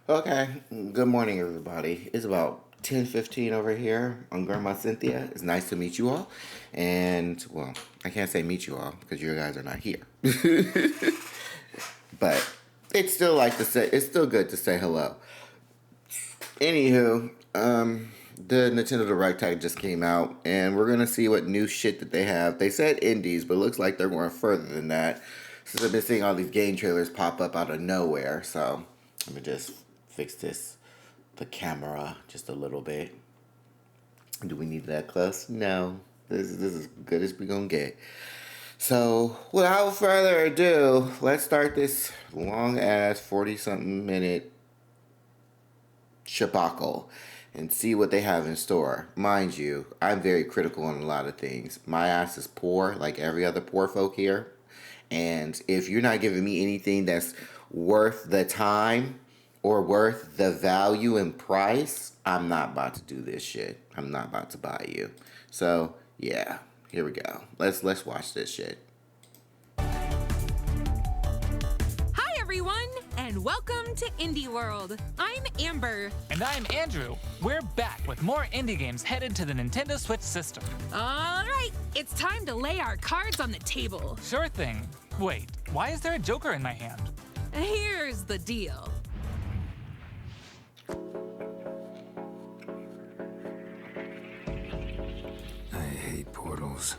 Okay, good morning, everybody. It's about 10:15 over here on Grandma Cynthia. It's nice to meet you all. And, well, I can't say meet you all because you guys are not here. But it's still good to say hello. Anywho, the Nintendo Direct tag just came out, and we're gonna see what new shit that they have. They said indies, but it looks like they're going further than that. Since I've been seeing all these game trailers pop up out of nowhere, so let me just fix the camera just a little bit. Do we need that close? No. This is as good as we gonna get. So, without further ado, let's start this long ass 40 something minute shabacle and see what they have in store. Mind you, I'm very critical on a lot of things. My ass is poor, like every other poor folk here. And if you're not giving me anything that's worth the time or worth the value and price, I'm not about to do this shit. I'm not about to buy you. So, yeah, here we go. Let's watch this shit. Hi everyone, and welcome to Indie World. I'm Amber. And I'm Andrew. We're back with more indie games headed to the Nintendo Switch system. All right, it's time to lay our cards on the table. Sure thing. Wait, why is there a Joker in my hand? Here's the deal. I hate portals.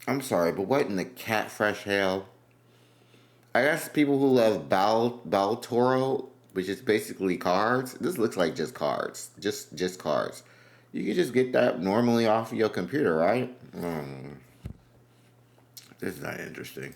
I'm sorry, but what in the cat fresh hell? I guess people who love Baltoro, which is basically cards. This looks like just cards, just cards. You can just get that normally off of your computer, right? This is not interesting.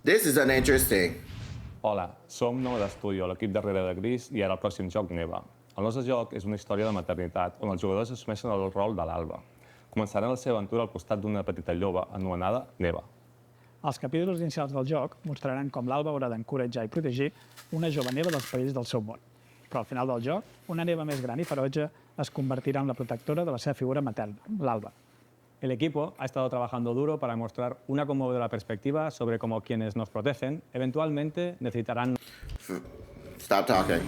This is uninteresting. Hola, som Nou d'Estudio, l'equip darrere de Gris, i ara el pròxim joc Neva. El nostre joc és una història de maternitat on els jugadors assumeixen el rol de l'Alba. Començaran la seva aventura al costat d'una petita lloba anomenada Neva. Els capítols inicials del joc mostraran com l'Alba haurà d'encoratjar i protegir una jove neva dels perills del seu món. Però al final del joc, una neva més gran i ferotge es convertirà en la protectora de la seva figura materna, l'Alba. El equipo ha estado trabajando duro para mostrar una conmovedora perspectiva sobre cómo quienes nos protegen eventualmente necesitarán... Stop talking.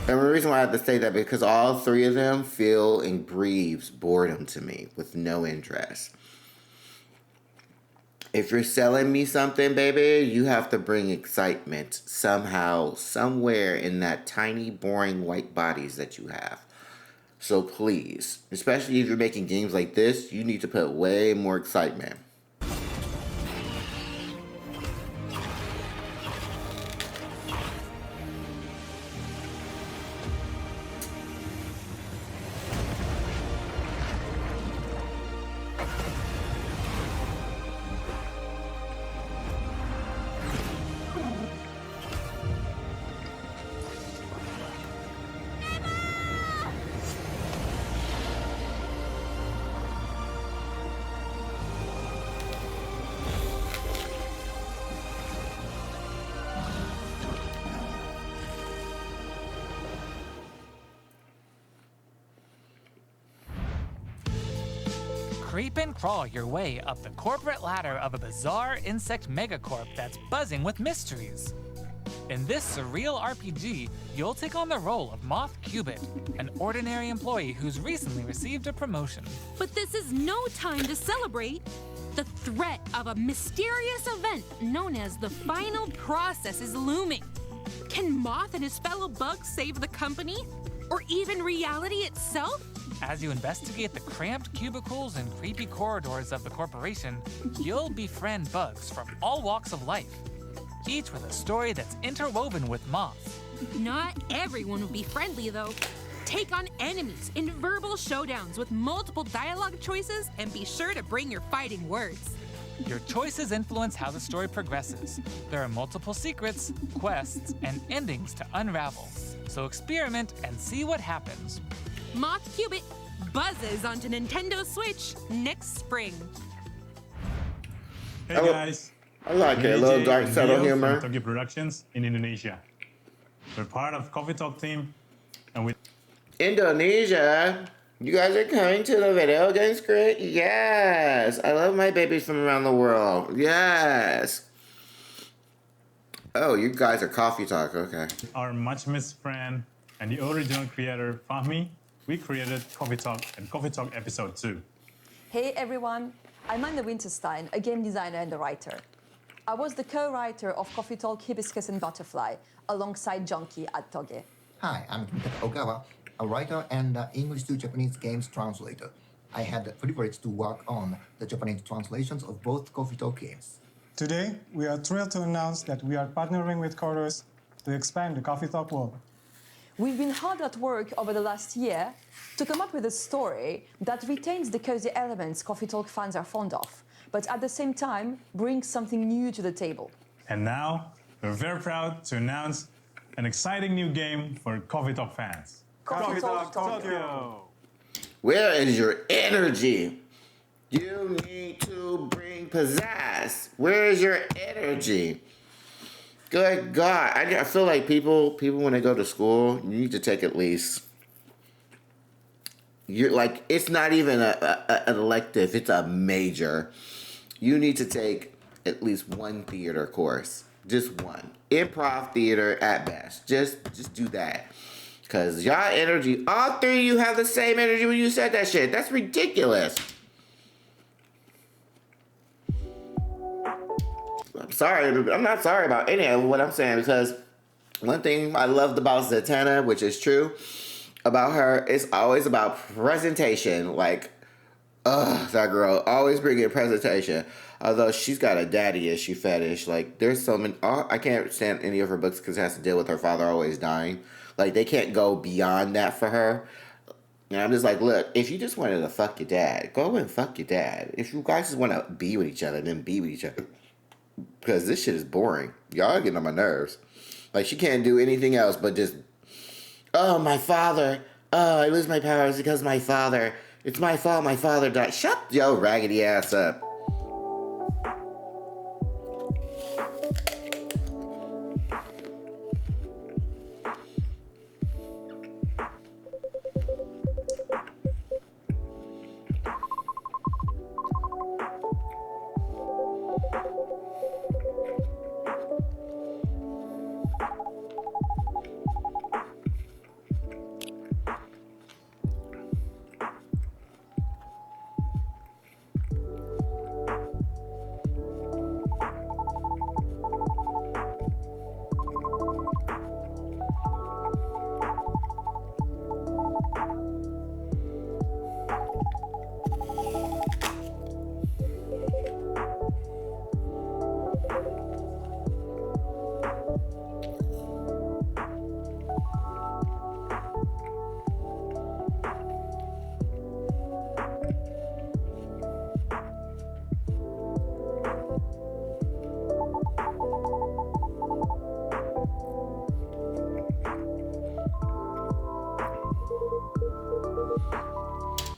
And the reason why I have to say that because all three of them feel and breathes boredom to me with no interest. If you're selling me something, baby, you have to bring excitement somehow, somewhere in that tiny, boring white bodies that you have. So please, especially if you're making games like this, you need to put way more excitement. Creep and crawl your way up the corporate ladder of a bizarre insect megacorp that's buzzing with mysteries. In this surreal RPG, you'll take on the role of Moth Cubit, an ordinary employee who's recently received a promotion. But this is no time to celebrate. The threat of a mysterious event known as the final process is looming. Can Moth and his fellow bugs save the company? Or even reality itself? As you investigate the cramped cubicles and creepy corridors of the corporation, you'll befriend bugs from all walks of life, each with a story that's interwoven with Moth. Not everyone will be friendly, though. Take on enemies in verbal showdowns with multiple dialogue choices, and be sure to bring your fighting words. Your choices influence how the story progresses. There are multiple secrets, quests, and endings to unravel. So experiment and see what happens. Moth Cubit buzzes onto Nintendo Switch next spring. Hey Oh, guys, I like it. A I'm little AJ dark, and subtle Leo humor. from Tokyo Productions in Indonesia. We're part of Coffee Talk team, and we Indonesia. You guys are coming to the video game screen? Yes. I love my babies from around the world. Yes. Oh, you guys are Coffee Talk. Okay. our much missed friend and the original creator Fahmi. We created Coffee Talk and Coffee Talk Episode 2. Hey everyone, I'm Anna Winterstein, a game designer and a writer. I was the co-writer of Coffee Talk Hibiscus and Butterfly alongside Junkie at Toge. Hi, I'm Kentaro Ogawa, a writer and English to Japanese games translator. I had the privilege to work on the Japanese translations of both Coffee Talk games. Today, we are thrilled to announce that we are partnering with Chorus to expand the Coffee Talk world. We've been hard at work over the last year to come up with a story that retains the cozy elements Coffee Talk fans are fond of, but at the same time brings something new to the table. And now, we're very proud to announce an exciting new game for Coffee Talk fans. Coffee Talk Tokyo! Where is your energy? You need to bring pizzazz. Where is your energy? Good God. I feel like people when they go to school, you need to take at least. You're like, it's not even an elective, it's a major. You need to take at least one theater course. Just one. Improv theater at best. Just do that. Because y'all energy, all three of you have the same energy when you said that shit. That's ridiculous. I'm sorry. I'm not sorry about any of what I'm saying, because one thing I loved about Zatanna, which is true about her, is always about presentation. Like, that girl always bringing presentation. Although she's got a daddy issue fetish. Like, there's so many. I can't stand any of her books because it has to deal with her father always dying. Like, they can't go beyond that for her. And I'm just like, look, if you just wanted to fuck your dad, go and fuck your dad. If you guys just want to be with each other, then be with each other. Because this shit is boring. Y'all are getting on my nerves. Like, she can't do anything else but just, oh, my father. Oh, I lose my powers because my father. It's my fault my father died. Shut your raggedy ass up.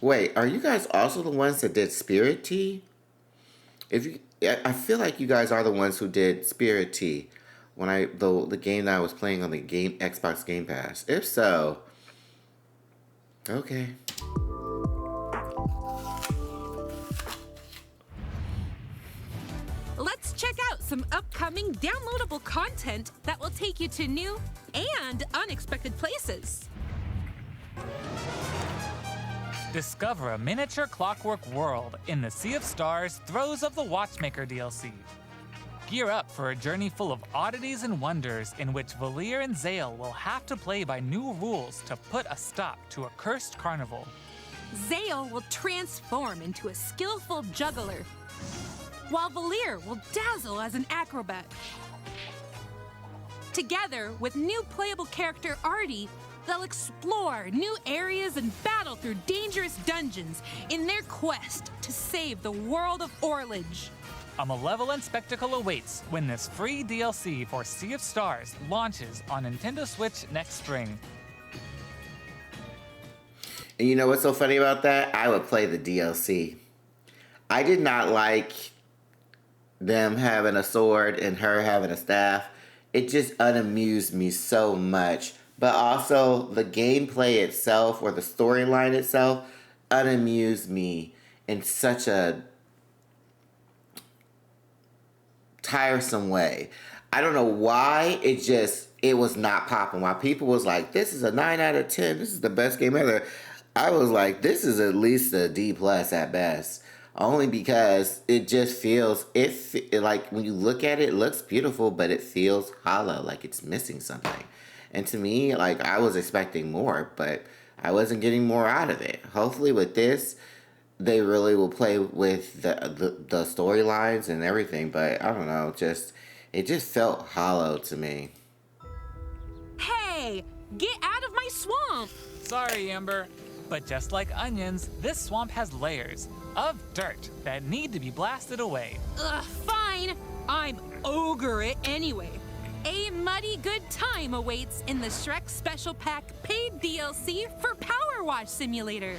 Wait, are you guys also the ones that did Spirit Tea? I feel like you guys are the ones who did Spirit Tea when the game that I was playing on the Xbox Game Pass. If so, okay. Let's Check out some upcoming downloadable content that will take you to new and unexpected places. Discover a miniature clockwork world in the Sea of Stars Throes of the Watchmaker DLC. Gear up for a journey full of oddities and wonders in which Valir and Zale will have to play by new rules to put a stop to a cursed carnival. Zale will transform into a skillful juggler, while Valir will dazzle as an acrobat. Together with new playable character Artie, they'll explore new areas and battle through dangerous dungeons in their quest to save the world of Orlage. A malevolent spectacle awaits when this free DLC for Sea of Stars launches on Nintendo Switch next spring. And you know what's so funny about that? I would play the DLC. I did not like them having a sword and her having a staff. It just unamused me so much. But also, the gameplay itself or the storyline itself unamused me in such a tiresome way. I don't know why it was not popping. While people was like, this is a 9 out of 10. This is the best game ever. I was like, this is at least a D+ at best. Only because it just feels, like when you look at it, it looks beautiful, but it feels hollow, like it's missing something. And to me, like, I was expecting more, but I wasn't getting more out of it. Hopefully with this, they really will play with the storylines and everything, but I don't know, it just felt hollow to me. Hey, get out of my swamp! Sorry, Amber, but just like onions, this swamp has layers of dirt that need to be blasted away. Ugh, fine. I'm ogre it anyway. A muddy good time awaits in the Shrek Special Pack paid DLC for Power Wash Simulator.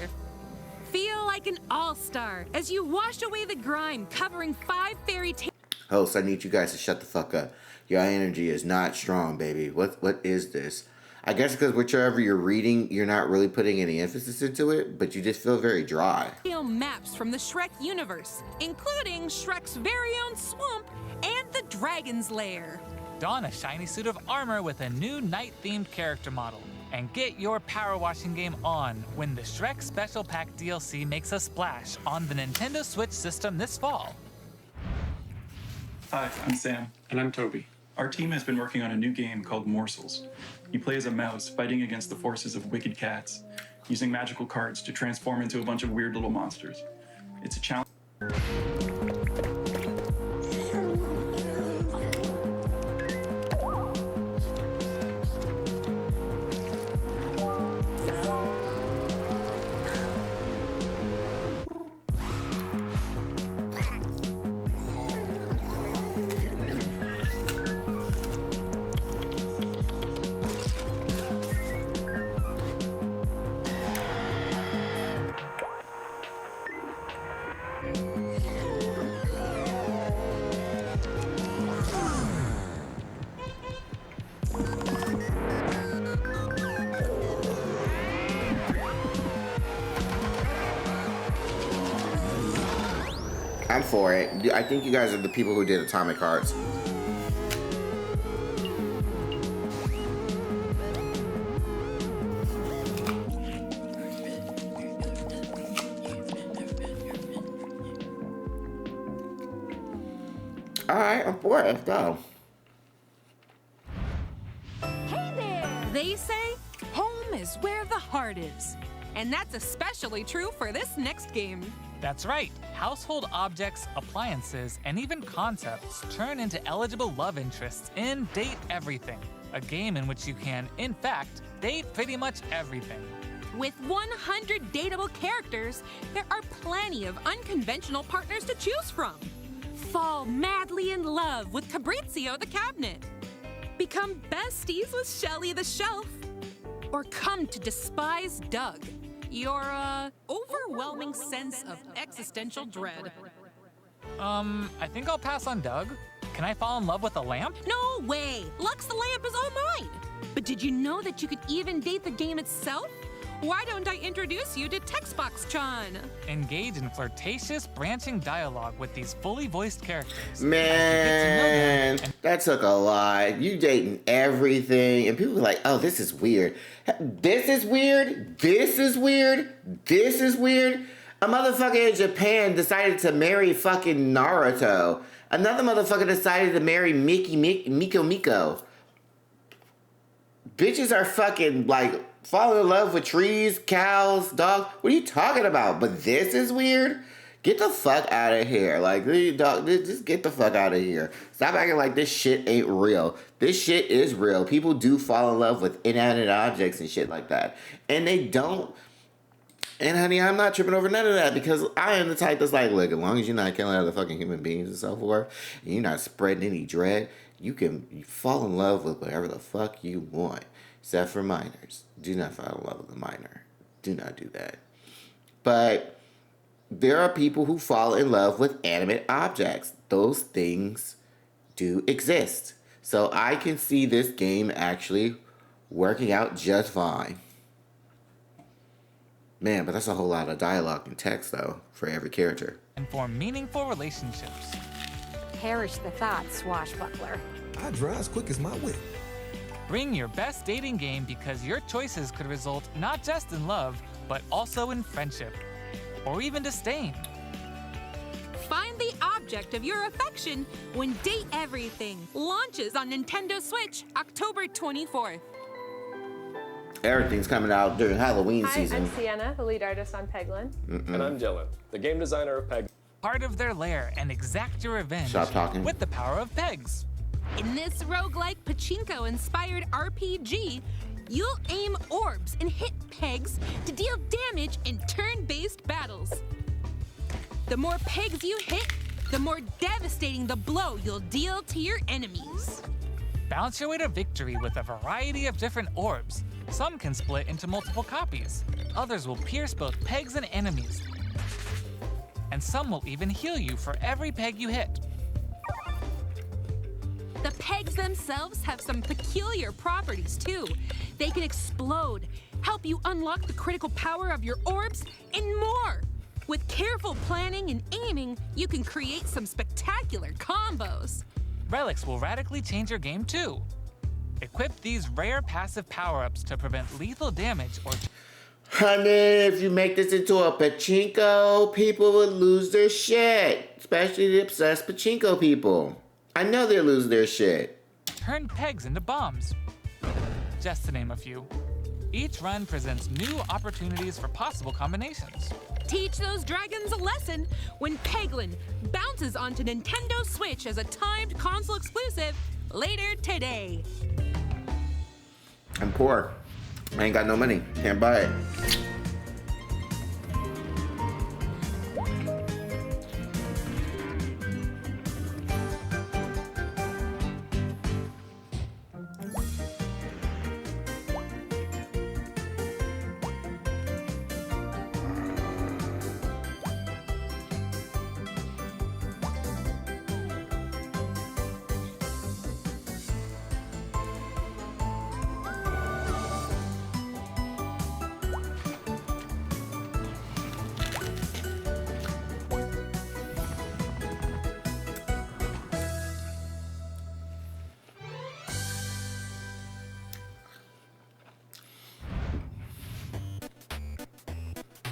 Feel like an all-star as you wash away the grime covering 5 fairy tales. Host, I need you guys to shut the fuck up. Your energy is not strong, baby. What is this? I guess because whichever you're reading, you're not really putting any emphasis into it, but you just feel very dry. Maps from the Shrek universe, including Shrek's very own swamp and the Dragon's Lair. Don a shiny suit of armor with a new night-themed character model, and get your power washing game on when the Shrek Special Pack DLC makes a splash on the Nintendo Switch system this fall. Hi, I'm Sam. And I'm Toby. Our team has been working on a new game called Morsels. You play as a mouse fighting against the forces of wicked cats, using magical cards to transform into a bunch of weird little monsters. It's a challenge. I'm for it. I think you guys are the people who did Atomic Hearts. Alright, I'm for it. Let's go. Hey there! They say home is where the heart is. And that's especially true for this next game. That's right. Household objects, appliances, and even concepts turn into eligible love interests in Date Everything, a game in which you can, in fact, date pretty much everything. With 100 dateable characters, there are plenty of unconventional partners to choose from. Fall madly in love with Fabrizio the Cabinet. Become besties with Shelly the Shelf. Or come to despise Doug, your overwhelming sense of existential dread. I think I'll pass on Doug. Can I fall in love with a lamp? No way! Lux the lamp is all mine! But did you know that you could even date the game itself? Why don't I introduce you to Textbox-chan? Engage in flirtatious, branching dialogue with these fully voiced characters. Man, that took a lot. You dating everything, and people are like, oh, this is weird. This is weird. This is weird. This is weird. A motherfucker in Japan decided to marry fucking Naruto. Another motherfucker decided to marry Miko. Bitches are fucking like falling in love with trees, cows, dogs. What are you talking about? But this is weird? Get the fuck out of here. Like, dog, just get the fuck out of here. Stop acting like this shit ain't real. This shit is real. People do fall in love with inanimate objects and shit like that. And they don't. And honey, I'm not tripping over none of that because I am the type that's like, look, as long as you're not killing other fucking human beings and so forth, and you're not spreading any dread, you fall in love with whatever the fuck you want. Except for minors. Do not fall in love with a minor. Do not do that. But there are people who fall in love with animate objects. Those things do exist. So I can see this game actually working out just fine. Man, but that's a whole lot of dialogue and text, though, for every character. And form meaningful relationships. Perish the thought, swashbuckler. I drive as quick as my whip. Bring your best dating game because your choices could result not just in love, but also in friendship. Or even disdain. Find the object of your affection when Date Everything launches on Nintendo Switch October 24th. Everything's coming out during Halloween season. I'm Sienna, the lead artist on Peglin. And I'm Dylan, the game designer of Peg. Part of their lair and exact your revenge. Stop talking. With the power of pegs. In this roguelike pachinko-inspired RPG, you'll aim orbs and hit pegs to deal damage in turn-based battles. The more pegs you hit, the more devastating the blow you'll deal to your enemies. Bounce your way to victory with a variety of different orbs. Some can split into multiple copies. Others will pierce both pegs and enemies. And some will even heal you for every peg you hit. The pegs themselves have some peculiar properties, too. They can explode, help you unlock the critical power of your orbs, and more. With careful planning and aiming, you can create some spectacular combos. Relics will radically change your game, too. Equip these rare passive power-ups to prevent lethal damage or... Honey, if you make this into a pachinko, people would lose their shit. Especially the obsessed pachinko people. I know they lose their shit. Turn pegs into bombs. Just to name a few. Each run presents new opportunities for possible combinations. Teach those dragons a lesson when Peglin bounces onto Nintendo Switch as a timed console exclusive later today. I'm poor. I ain't got no money. Can't buy it.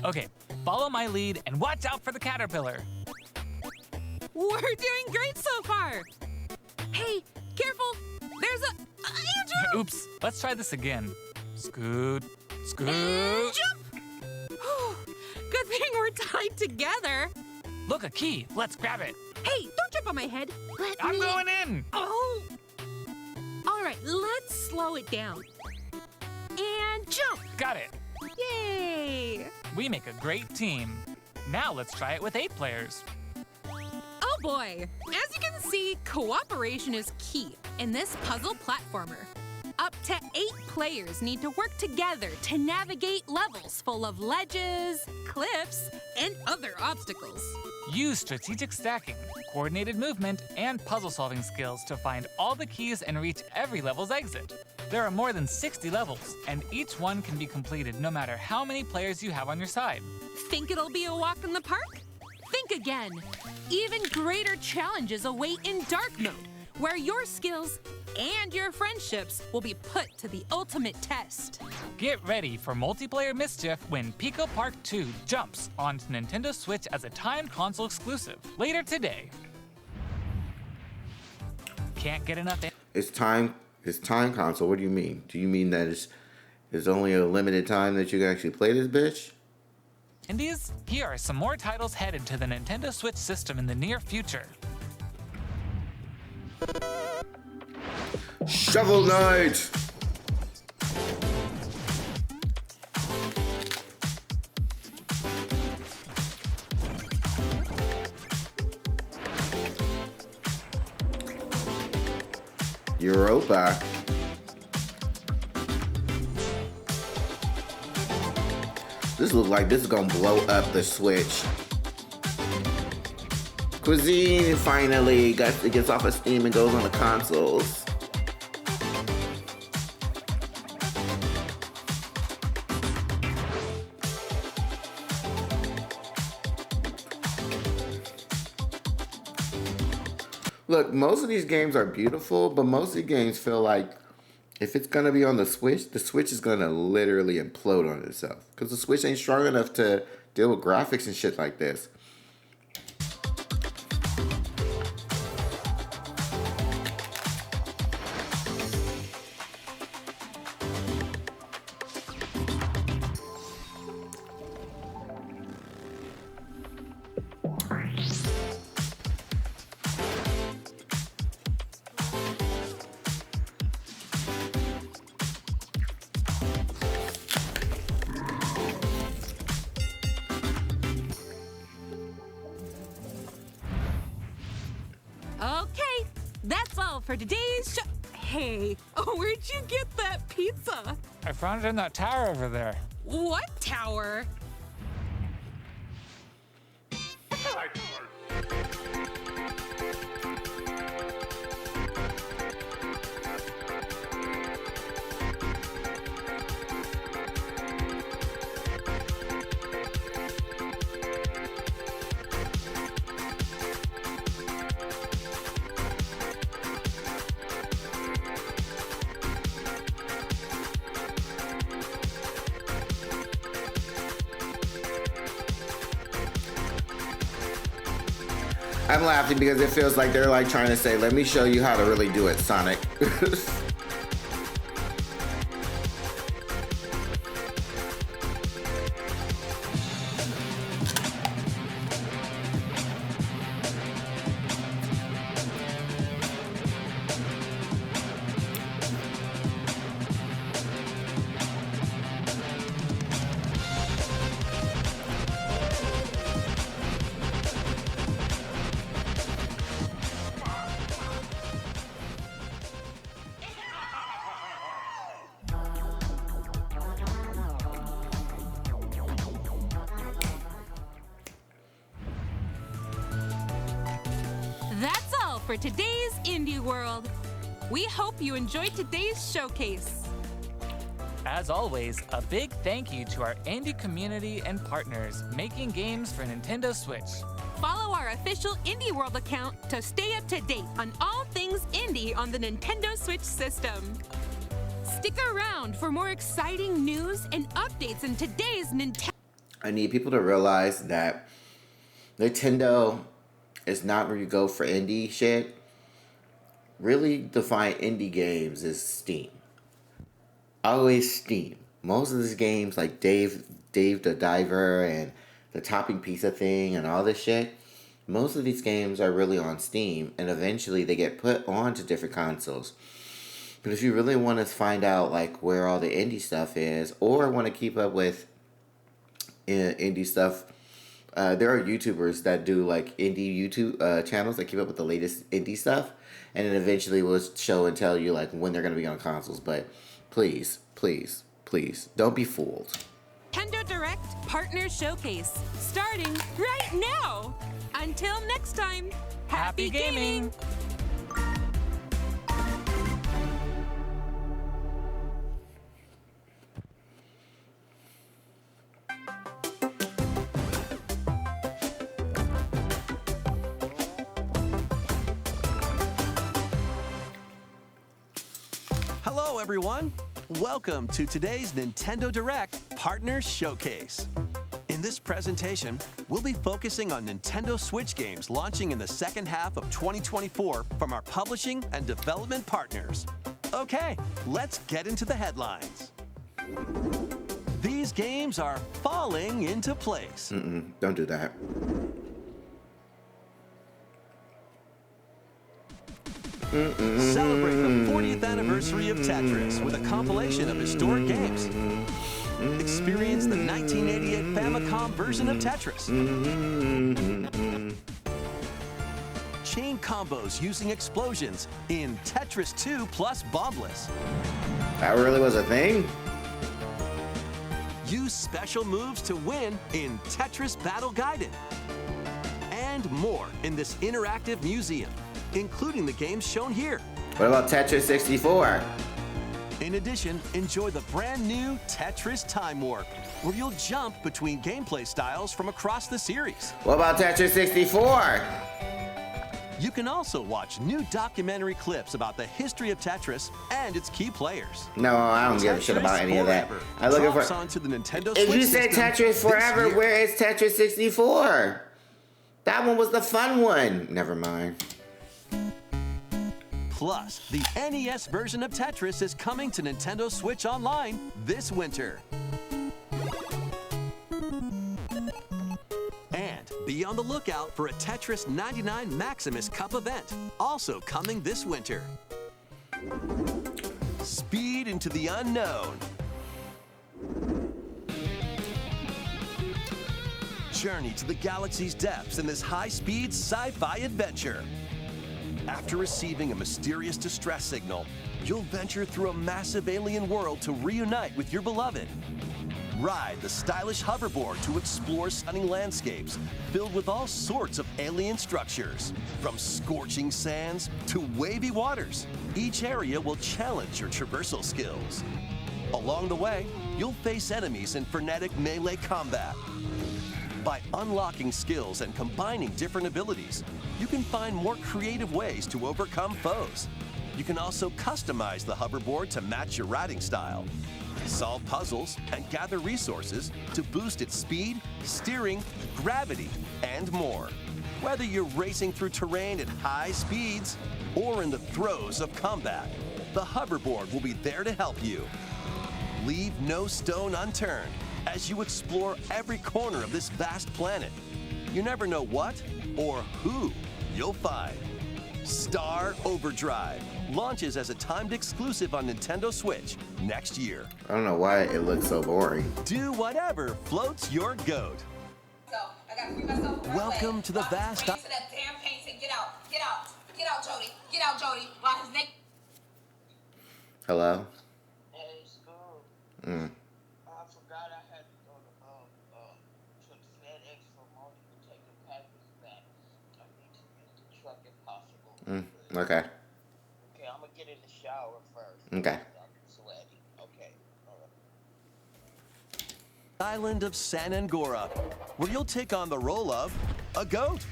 Okay, follow my lead and watch out for the caterpillar. We're doing great so far. Hey, careful. There's a... Andrew! Oops, let's try this again. Scoot, scoot. And jump! Good thing we're tied together. Look, a key. Let's grab it. Hey, don't jump on my head. I'm going in. Oh! All right, let's slow it down. And jump! Got it. Yay! We make a great team. Now let's try it with 8 players. Oh boy! As you can see, cooperation is key in this puzzle platformer. A Up to 8 players need to work together to navigate levels full of ledges, cliffs, and other obstacles. Use strategic stacking, coordinated movement, and puzzle-solving skills to find all the keys and reach every level's exit. There are more than 60 levels, and each one can be completed no matter how many players you have on your side. Think it'll be a walk in the park? Think again. Even greater challenges await in dark mode, where your skills and your friendships will be put to the ultimate test. Get ready for multiplayer mischief when Pico Park 2 jumps onto Nintendo Switch as a timed console exclusive later today. Can't get enough. It's time console. What do you mean? Do you mean that it's only a limited time that you can actually play this bitch? Indies, here are some more titles headed to the Nintendo Switch system in the near future. Shovel Knight! Europa. This looks like this is gonna blow up the Switch. Cuisine finally gets off of Steam and goes on the consoles. Look, most of these games are beautiful, but most of the games feel like if it's gonna be on the Switch is gonna literally implode on itself. Because the Switch ain't strong enough to deal with graphics and shit like this. Okay, that's all for today's show. Hey, where'd you get that pizza? I found it in that tower over there. What tower? I'm laughing because it feels like they're like trying to say, let me show you how to really do it, Sonic. That's all for today's Indie World. We hope you enjoyed today's showcase. As always, a big thank you to our indie community and partners making games for Nintendo Switch. Follow our official Indie World account to stay up to date on all things indie on the Nintendo Switch system. Stick around for more exciting news and updates in today's Nintendo. I need people to realize that Nintendo is not where you go for indie shit. Really define indie games as Steam. Always Steam. Most of these games like Dave the Diver and the Topping Pizza thing and all this shit, most of these games are really on Steam and eventually they get put onto different consoles. But if you really want to find out like where all the indie stuff is or want to keep up with indie stuff there are YouTubers that do like indie YouTube channels that keep up with the latest indie stuff, and it eventually will show and tell you like when they're going to be on consoles. But please, please, please, don't be fooled. Nintendo Direct Partner Showcase, starting right now. Until next time, happy gaming! Hello, everyone. Welcome to today's Nintendo Direct Partner Showcase. In this presentation, we'll be focusing on Nintendo Switch games launching in the second half of 2024 from our publishing and development partners. Okay, let's get into the headlines. These games are falling into place. Don't do that. Celebrate the 40th anniversary of Tetris with a compilation of historic games. Experience the 1988 Famicom version of Tetris. Chain combos using explosions in Tetris 2 plus Bombless. That really was a thing? Use special moves to win in Tetris Battle Gaiden. And more in this interactive museum, including the games shown here. What about Tetris 64? In addition, enjoy the brand new Tetris Time Warp, where you'll jump between gameplay styles from across the series. What about Tetris 64? You can also watch new documentary clips about the history of Tetris and its key players. No, I don't give a shit about any of that. I'm looking for. Onto the Nintendo If Switch you said Tetris Forever, where is Tetris 64? That one was the fun one. Never mind. Plus, the NES version of Tetris is coming to Nintendo Switch Online this winter. And be on the lookout for a Tetris 99 Maximus Cup event, also coming this winter. Speed into the unknown. Journey to the galaxy's depths in this high-speed sci-fi adventure. After receiving a mysterious distress signal, you'll venture through a massive alien world to reunite with your beloved. Ride the stylish hoverboard to explore stunning landscapes filled with all sorts of alien structures. From scorching sands to wavy waters, each area will challenge your traversal skills. Along the way, you'll face enemies in frenetic melee combat. By unlocking skills and combining different abilities, you can find more creative ways to overcome foes. You can also customize the hoverboard to match your riding style, solve puzzles, and gather resources to boost its speed, steering, gravity, and more. Whether you're racing through terrain at high speeds or in the throes of combat, the hoverboard will be there to help you. Leave no stone unturned as you explore every corner of this vast planet. You never know what or who you'll find. Star Overdrive launches as a timed exclusive on Nintendo Switch next year. I don't know why it looks so boring. Do whatever floats your goat. Welcome to the vast... Get out. Get out. Get out, Jody. Get out, Jody. While his neck... Hello? Hey, school. I forgot I had to go to the FedEx for money to take the package back. I need to use the truck if possible. Okay. Okay, I'm gonna get in the shower first. Okay. I'm sweaty. Okay. All right. Island of San Angora, where you'll take on the role of a goat.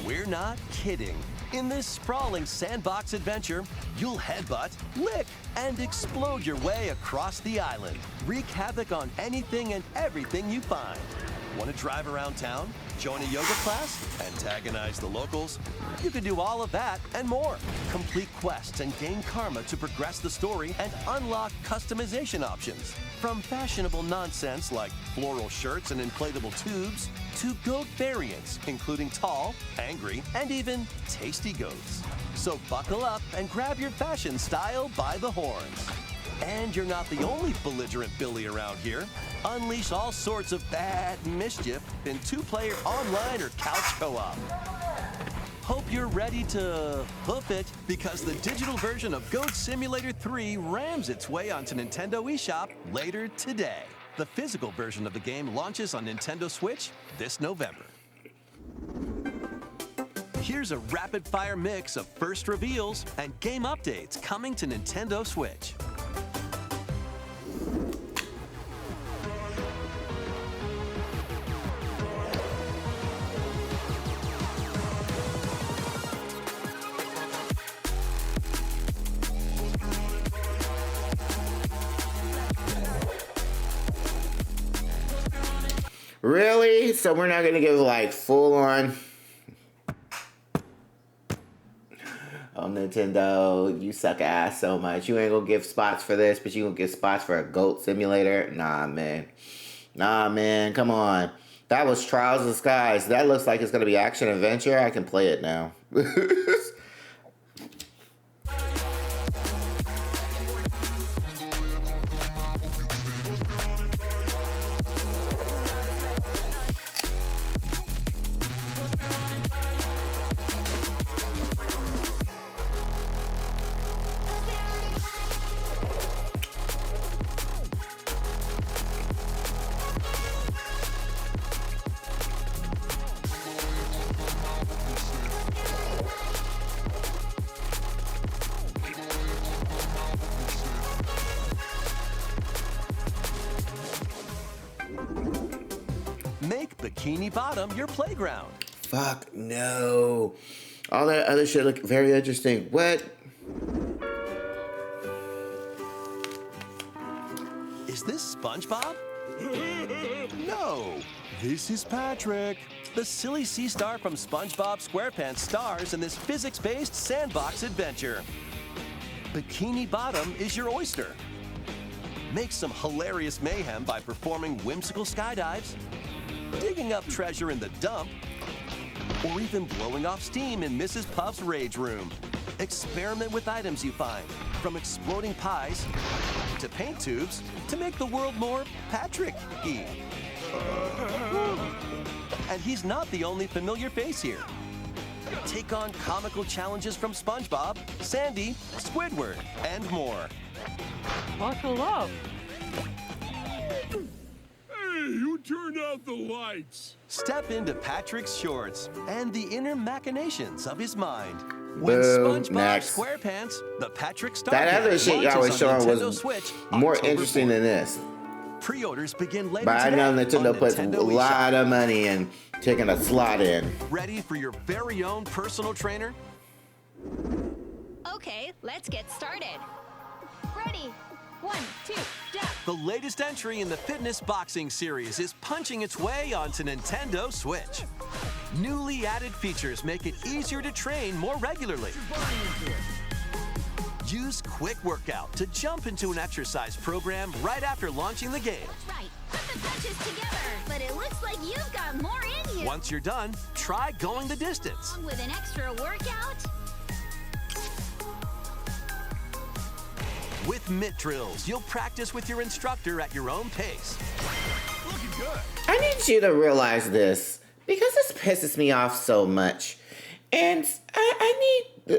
We're not kidding. In this sprawling sandbox adventure, you'll headbutt, lick, and explode your way across the island. Wreak havoc on anything and everything you find. Want to drive around town? Join a yoga class? Antagonize the locals? You can do all of that and more. Complete quests and gain karma to progress the story and unlock customization options. From fashionable nonsense like floral shirts and inflatable tubes, to goat variants, including tall, angry, and even tasty goats. So buckle up and grab your fashion style by the horns. And you're not the only belligerent Billy around here. Unleash all sorts of bad mischief in 2-player online or couch co-op. Hope you're ready to hoof it, because the digital version of Goat Simulator 3 rams its way onto Nintendo eShop later today. The physical version of the game launches on Nintendo Switch this November. Here's a rapid-fire mix of first reveals and game updates coming to Nintendo Switch. Really? So we're not gonna give like full on. Oh, Nintendo, you suck ass so much. You ain't gonna give spots for this, but you gonna give spots for a goat simulator? Nah, man. Nah, man. Come on. That was Trials of Skies. That looks like it's gonna be action adventure. I can play it now. Make Bikini Bottom your playground. Fuck no. All that other shit look very interesting. What? Is this SpongeBob? No, this is Patrick. The silly sea star from SpongeBob SquarePants stars in this physics-based sandbox adventure. Bikini Bottom is your oyster. Make some hilarious mayhem by performing whimsical skydives, digging up treasure in the dump, or even blowing off steam in Mrs. Puff's rage room. Experiment with items you find, from exploding pies to paint tubes, to make the world more Patrick-y. And he's not the only familiar face here. Take on comical challenges from SpongeBob, Sandy, Squidward, and more. Buckle up. Hey, who turned out the lights? Step into Patrick's shorts and the inner machinations of his mind. When Boom, SpongeBob next. SquarePants, the Patrick Star That other shit y'all was showing was Switch, more October interesting 4th. than this. Pre-orders begin later But I today know on Nintendo puts a Nintendo lot of money in taking a slot in. Ready for your very own personal trainer? Okay, let's get started. Ready? 1, 2, jump. The latest entry in the fitness boxing series is punching its way onto Nintendo Switch. Newly added features make it easier to train more regularly. Use Quick Workout to jump into an exercise program right after launching the game. That's right. Put the punches together. But it looks like you've got more in you. Once you're done, try going the distance. Along with an extra workout. With mitt drills, you'll practice with your instructor at your own pace. Looking good. I need you to realize this, because this pisses me off so much. And I need,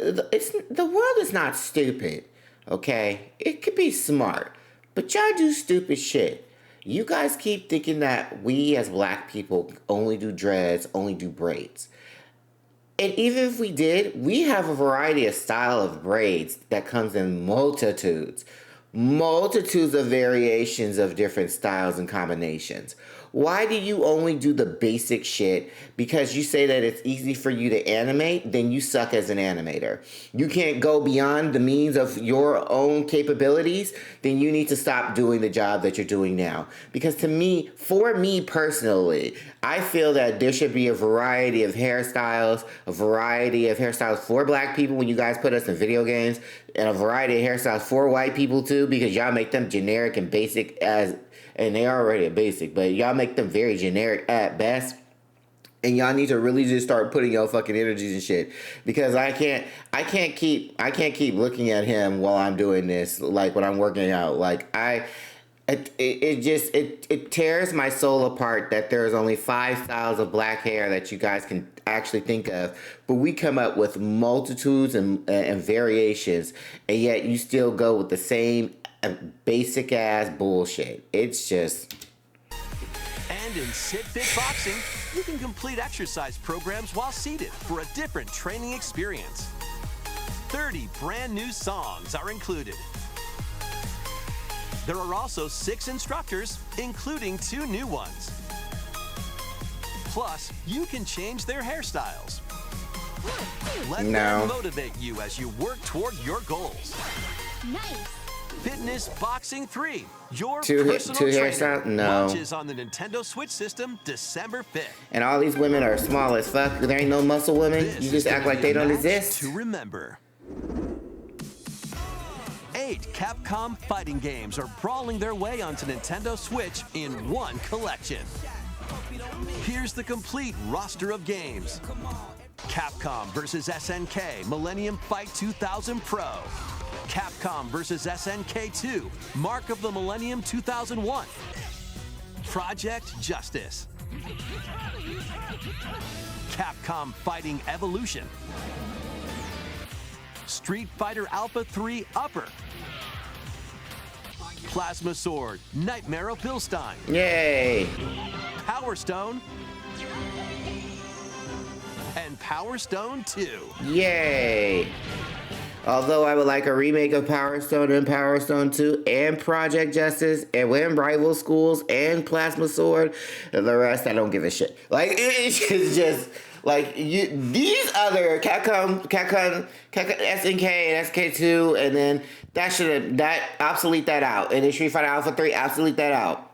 the world is not stupid, okay? It could be smart, but y'all do stupid shit. You guys keep thinking that we as black people only do dreads, only do braids. And even if we did, we have a variety of style of braids that comes in multitudes of variations of different styles and combinations. Why do you only do the basic shit? Because you say that it's easy for you to animate, then you suck as an animator. You can't go beyond the means of your own capabilities, then you need to stop doing the job that you're doing now. Because to me, for me personally, I feel that there should be a variety of hairstyles for black people when you guys put us in video games, and a variety of hairstyles for white people too, because y'all make them generic and basic and they are already basic, but y'all make them very generic at best. And y'all need to really just start putting your fucking energies and shit, because I can't keep looking at him while I'm doing this, like when I'm working out. Like it tears my soul apart that there's only 5 styles of black hair that you guys can actually think of, but we come up with multitudes and variations, and yet you still go with the same basic ass bullshit. It's just. And in Sit Fit Boxing, you can complete exercise programs while seated for a different training experience. 30 brand new songs are included. There are also 6 instructors, including 2 new ones. Plus, you can change their hairstyles. Let them motivate you as you work toward your goals. Nice. Fitness Boxing 3, your Two personal trainer, hairstyles? No. launches on the Nintendo Switch system December 5th. And all these women are small as fuck. There ain't no muscle women. You just act like they don't exist. To remember. 8 Capcom fighting games are brawling their way onto Nintendo Switch in one collection. Here's the complete roster of games. Capcom vs. SNK Millennium Fight 2000 Pro. Capcom vs. SNK 2 Mark of the Millennium 2001. Project Justice. Capcom Fighting Evolution. Street Fighter Alpha 3 Upper. Plasma Sword Nightmare of Bilstein. Yay! Power Stone. And Power Stone 2. Yay! Although I would like a remake of Power Stone and Power Stone 2 and Project Justice and when Rival Schools and Plasma Sword, and the rest I don't give a shit. Like it's just like these other Capcom, SNK and SK2, and then that obsolete that out, and then Street Fighter Alpha 3 obsolete that out.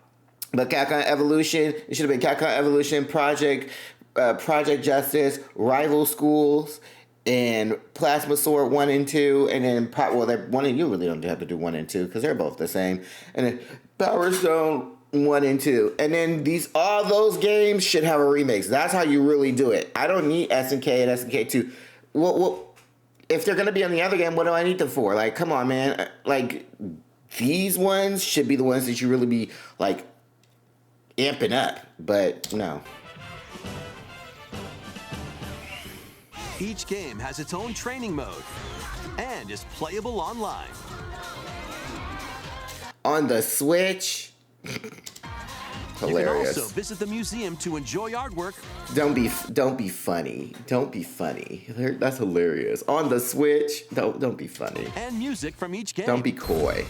But Capcom Evolution, it should have been Capcom Evolution, Project Justice, Rival Schools, and Plasma Sword 1 and 2, and then you really don't have to do 1 and 2 because they're both the same. And then Power Stone 1 and 2, and then all those games should have a remix. That's how you really do it. I don't need SNK and SNK 2. Well, if they're gonna be on the other game, what do I need them for? Like, come on, man. Like, these ones should be the ones that you really be like amping up, but no. Each game has its own training mode and is playable online. On the Switch. Hilarious. You can also visit the museum to enjoy artwork. Don't be funny. Don't be funny. That's hilarious. On the Switch. Don't be funny. And music from each game. Don't be coy.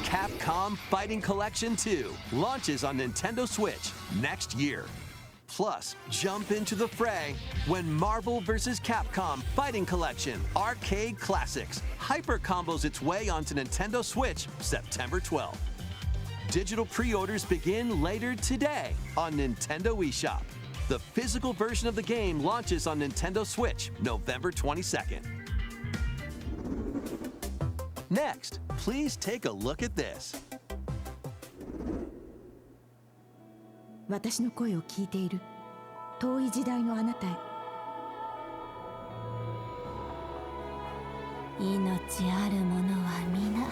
Capcom Fighting Collection 2 launches on Nintendo Switch next year. Plus, jump into the fray when Marvel vs. Capcom Fighting Collection Arcade Classics hyper combos its way onto Nintendo Switch September 12th. Digital pre-orders begin later today on Nintendo eShop. The physical version of the game launches on Nintendo Switch November 22nd. Next, please take a look at this. 私の声を聞いている遠い時代のあなたへ命ある者は皆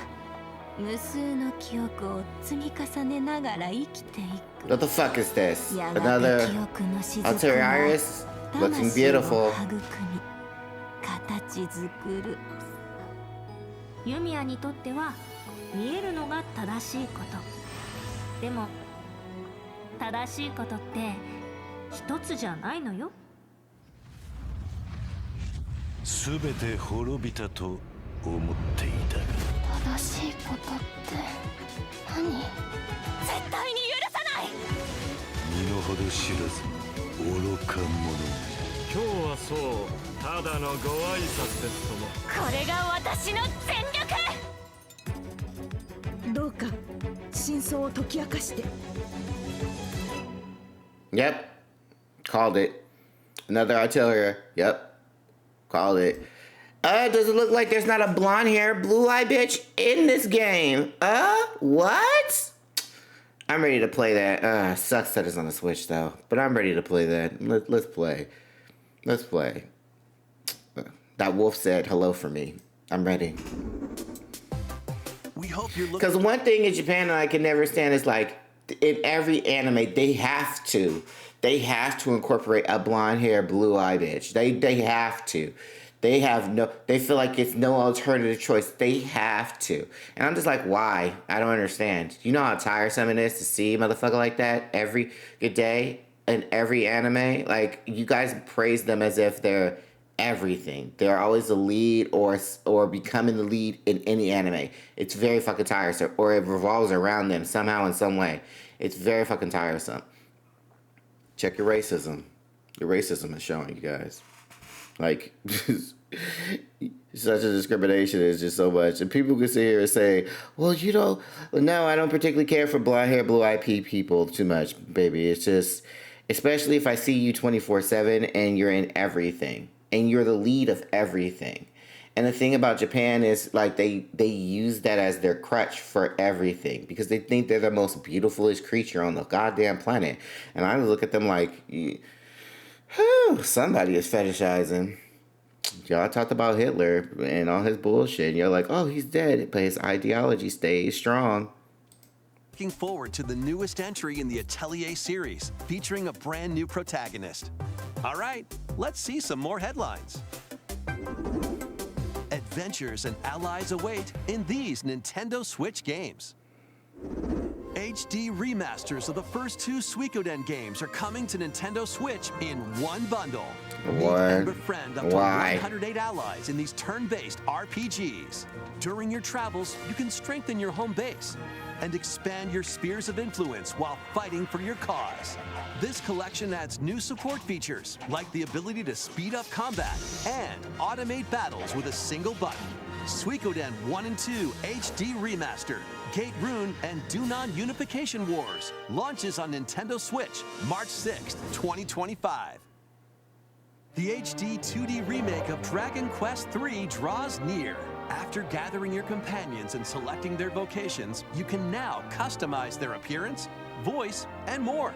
無数の記憶を積み重ねながら生きていく What the fuck is this? Another Alteriaris? Looking beautiful. 形作るユミヤにとっては見えるのが正しいことでも正しいことって一つじゃないのよすべて滅びたと思っていたが正しいことって何絶対に許さない身の程知らず愚か者今日はそうただのご挨拶ですともこれが私の全力どうか真相を解き明かして Yep. Called it. Another artillery. Yep. Called it. Does it look like there's not a blonde hair, blue eye bitch in this game? What? I'm ready to play that. Sucks that it's on the Switch though, but I'm ready to play that. Let's play. Let's play. That wolf said hello for me. I'm ready. We hope you're looking. Because one thing in Japan that I can never stand is like in every anime they have to incorporate a blonde hair, blue eye bitch. They have to. They feel like it's no alternative choice. They have to. And I'm just like, why? I don't understand. You know how tiresome it is to see a motherfucker like that every good day in every anime? Like, you guys praise them as if they're everything. They're always the lead or becoming the lead in any anime. It's very fucking tiresome. Or it revolves around them somehow in some way. It's very fucking tiresome. Check your racism. Your racism is showing, you guys. Like, such a discrimination is just so much. And people can sit here and say, well, you know, no, I don't particularly care for blonde hair, blue eye people too much, baby. It's just, especially if I see you 24/7 and you're in everything. And you're the lead of everything. And the thing about Japan is, like, they use that as their crutch for everything. Because they think they're the most beautifulest creature on the goddamn planet. And I look at them like, somebody is fetishizing. Y'all talked about Hitler and all his bullshit. And you're like, oh, he's dead. But his ideology stays strong. Looking forward to the newest entry in the Atelier series, featuring a brand new protagonist. All right, let's see some more headlines. Adventures and allies await in these Nintendo Switch games. HD remasters of the first two Suikoden games are coming to Nintendo Switch in one bundle. Meet and befriend up to 108 allies in these turn-based RPGs. During your travels, you can strengthen your home base and expand your spheres of influence while fighting for your cause. This collection adds new support features, like the ability to speed up combat and automate battles with a single button. Suikoden 1 and 2 HD Remastered, Gate Rune, and Dunan Unification Wars launches on Nintendo Switch March 6th, 2025. The HD 2D remake of Dragon Quest III draws near. After gathering your companions and selecting their vocations, you can now customize their appearance, voice, and more.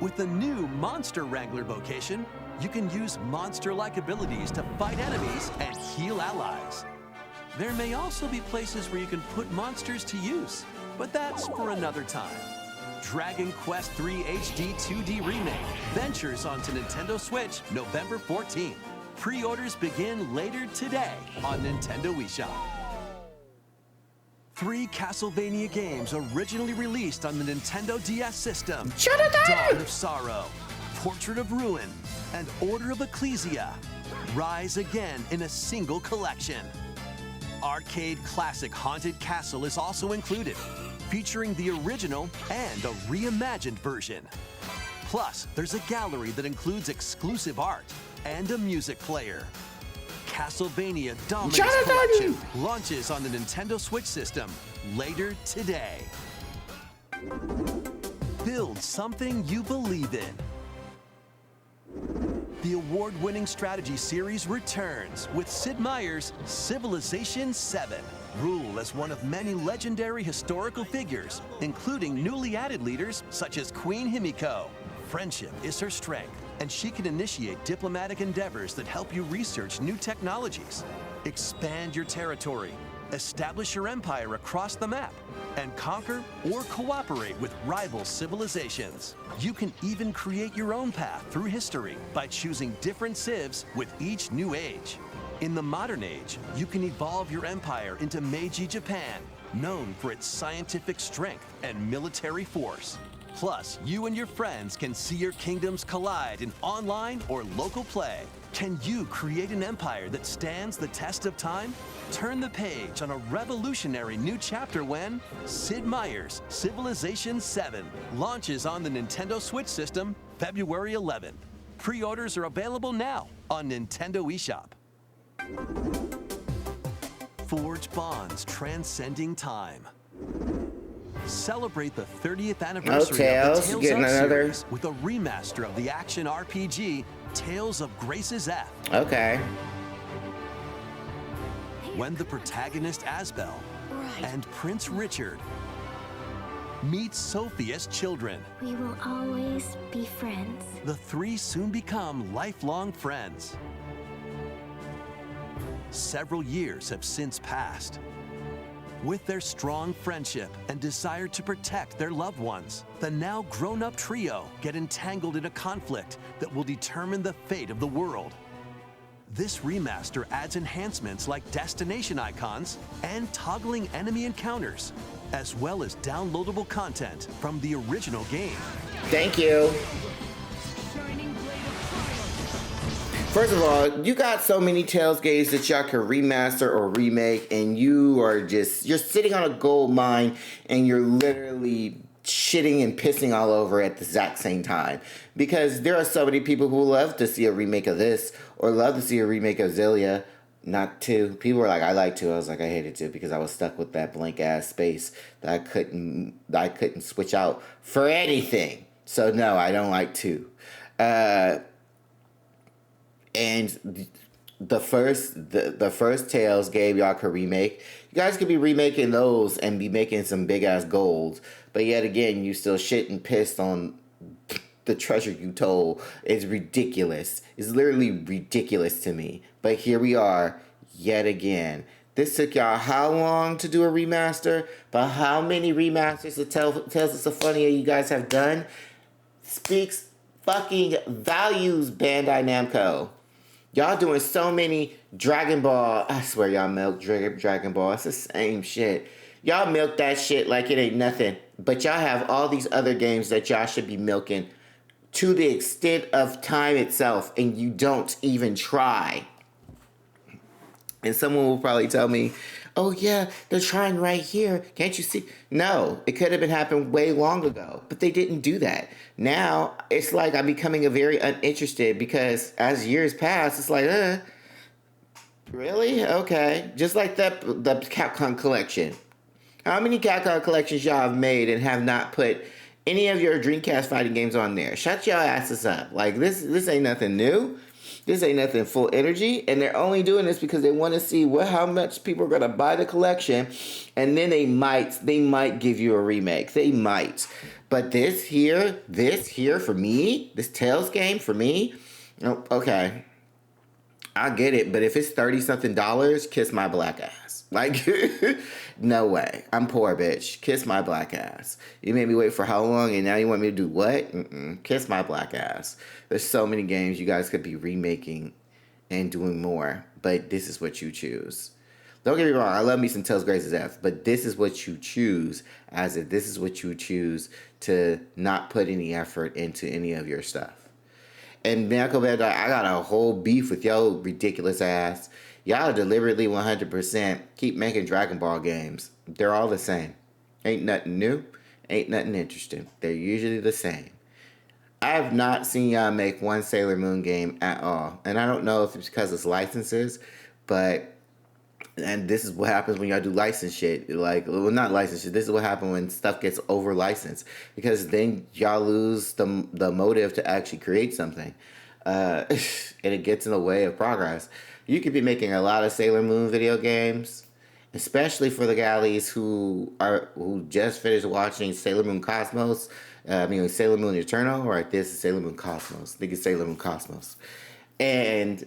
With the new Monster Wrangler vocation, you can use monster-like abilities to fight enemies and heal allies. There may also be places where you can put monsters to use, but that's for another time. Dragon Quest III HD 2D Remake ventures onto Nintendo Switch November 14th. Pre-orders begin later today on Nintendo eShop. 3 Castlevania games originally released on the Nintendo DS system. Dawn of Sorrow, Portrait of Ruin, and Order of Ecclesia rise again in a single collection. Arcade classic Haunted Castle is also included, featuring the original and a reimagined version. Plus, there's a gallery that includes exclusive art and a music player. Castlevania Dominus Collection launches on the Nintendo Switch system later today. Build something you believe in. The award-winning strategy series returns with Sid Meier's Civilization VII. Rule as one of many legendary historical figures, including newly added leaders such as Queen Himiko. Friendship is her strength, and she can initiate diplomatic endeavors that help you research new technologies, expand your territory, establish your empire across the map, and conquer or cooperate with rival civilizations. You can even create your own path through history by choosing different civs with each new age. In the modern age, you can evolve your empire into Meiji Japan, known for its scientific strength and military force. Plus, you and your friends can see your kingdoms collide in online or local play. Can you create an empire that stands the test of time? Turn the page on a revolutionary new chapter when Sid Meier's Civilization VII launches on the Nintendo Switch system February 11. Pre-orders are available now on Nintendo eShop. Forge bonds transcending time. Celebrate the 30th anniversary of the Tales of series with a remaster of the action RPG Tales of Grace's F. Okay. When the protagonist Asbel and Prince Richard meet Sophie as children. We will always be friends. The three soon become lifelong friends. Several years have since passed. With their strong friendship and desire to protect their loved ones, the now grown-up trio get entangled in a conflict that will determine the fate of the world. This remaster adds enhancements like destination icons and toggling enemy encounters, as well as downloadable content from the original game. Thank you. First of all, you got so many Tales games that y'all can remaster or remake, and you're sitting on a gold mine, and you're literally shitting and pissing all over at the exact same time. Because there are so many people who love to see a remake of this, or love to see a remake of Xillia. Not 2. People were like, I like 2. I was like, I hated 2 because I was stuck with that blank ass space that I couldn't switch out for anything. So no, I don't like 2. And the first Tales game y'all could remake. You guys could be remaking those and be making some big ass golds. But yet again, you still shit and pissed on the treasure you told. It's ridiculous. It's literally ridiculous to me. But here we are, yet again. This took y'all how long to do a remaster? But how many remasters of Tales of Symphonia you guys have done? Speaks fucking values, Bandai Namco. Y'all doing so many Dragon Ball. I swear y'all milk Dragon Ball. It's the same shit. Y'all milk that shit like it ain't nothing. But y'all have all these other games that y'all should be milking to the extent of time itself. And you don't even try. And someone will probably tell me, oh yeah, they're trying right here. Can't you see? No, it could have been happened way long ago. But they didn't do that. Now, it's like I'm becoming very uninterested because as years pass, it's like, really? Okay. Just like the Capcom collection. How many Capcom collections y'all have made and have not put any of your Dreamcast fighting games on there? Shut y'all asses up. Like, this ain't nothing new. This ain't nothing full energy, and they're only doing this because they want to see how much people are gonna buy the collection, and then they might give you a remake. They might, but this here for me, this Tales game for me, okay, I get it. But if it's $30-something, kiss my black ass. Like, no way. I'm poor, bitch. Kiss my black ass. You made me wait for how long, and now you want me to do what? Kiss my black ass. There's so many games you guys could be remaking and doing more, but this is what you choose. Don't get me wrong, I love me some Tales Graces F, but this is what you choose, as if this is what you choose to not put any effort into any of your stuff. And Namco Bandai, I got a whole beef with yo ridiculous ass. Y'all deliberately 100% keep making Dragon Ball games. They're all the same. Ain't nothing new, ain't nothing interesting. They're usually the same. I have not seen y'all make one Sailor Moon game at all. And I don't know if it's because it's licenses, and this is what happens when y'all do license shit. Like, well, not license shit. This is what happens when stuff gets over licensed. Because then y'all lose the motive to actually create something. And it gets in the way of progress. You could be making a lot of Sailor Moon video games, especially for the galleys who just finished watching Sailor Moon Cosmos. Sailor Moon Eternal, or this is Sailor Moon Cosmos. I think it's Sailor Moon Cosmos. And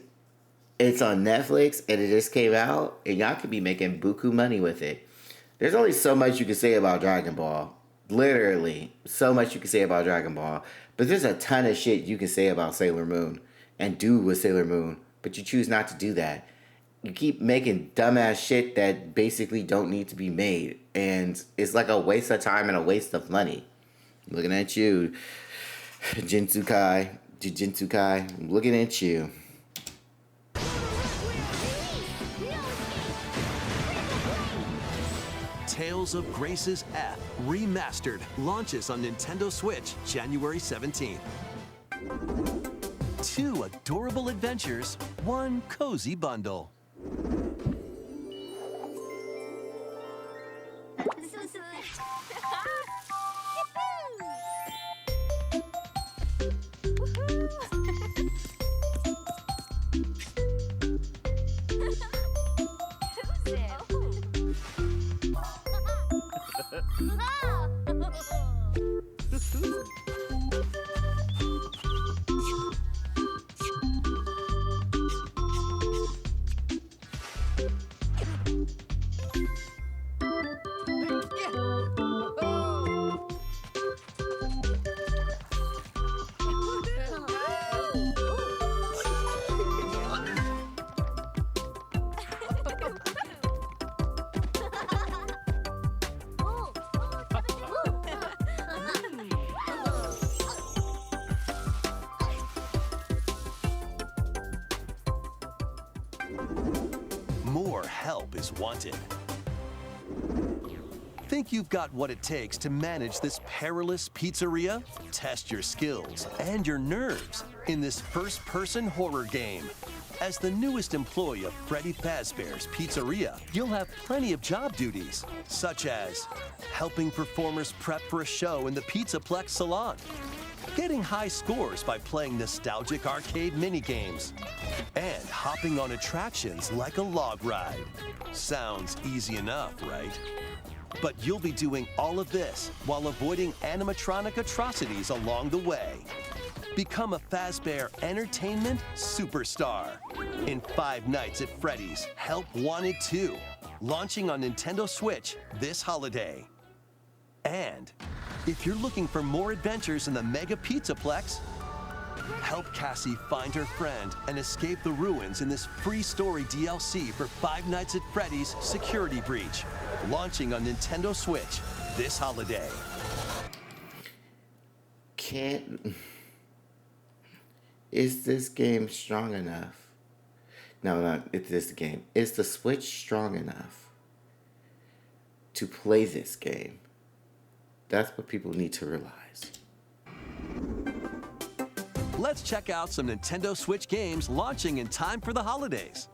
it's on Netflix, and it just came out, and y'all could be making buku money with it. There's only so much you can say about Dragon Ball. Literally, so much you can say about Dragon Ball. But there's a ton of shit you can say about Sailor Moon and do with Sailor Moon, but you choose not to do that. You keep making dumbass shit that basically don't need to be made, and it's like a waste of time and a waste of money. I'm looking at you, Jujutsu Kai. I'm looking at you. Tales of Graces F Remastered launches on Nintendo Switch January 17th. 2 adorable adventures, 1 cozy bundle. help is wanted. Think you've got what it takes to manage this perilous pizzeria? Test your skills and your nerves in this first-person horror game. As the newest employee of Freddy Fazbear's Pizzeria, you'll have plenty of job duties, such as helping performers prep for a show in the Pizzaplex salon, getting high scores by playing nostalgic arcade minigames, and hopping on attractions like a log ride. Sounds easy enough, right? But you'll be doing all of this while avoiding animatronic atrocities along the way. Become a Fazbear Entertainment superstar in Five Nights at Freddy's Help Wanted 2, launching on Nintendo Switch this holiday. And if you're looking for more adventures in the Mega Pizzaplex, help Cassie find her friend and escape the ruins in this free story DLC for Five Nights at Freddy's Security Breach, launching on Nintendo Switch this holiday. Is this game strong enough? No, not it's this game. Is the Switch strong enough to play this game? That's what people need to realize. Let's check out some Nintendo Switch games launching in time for the holidays.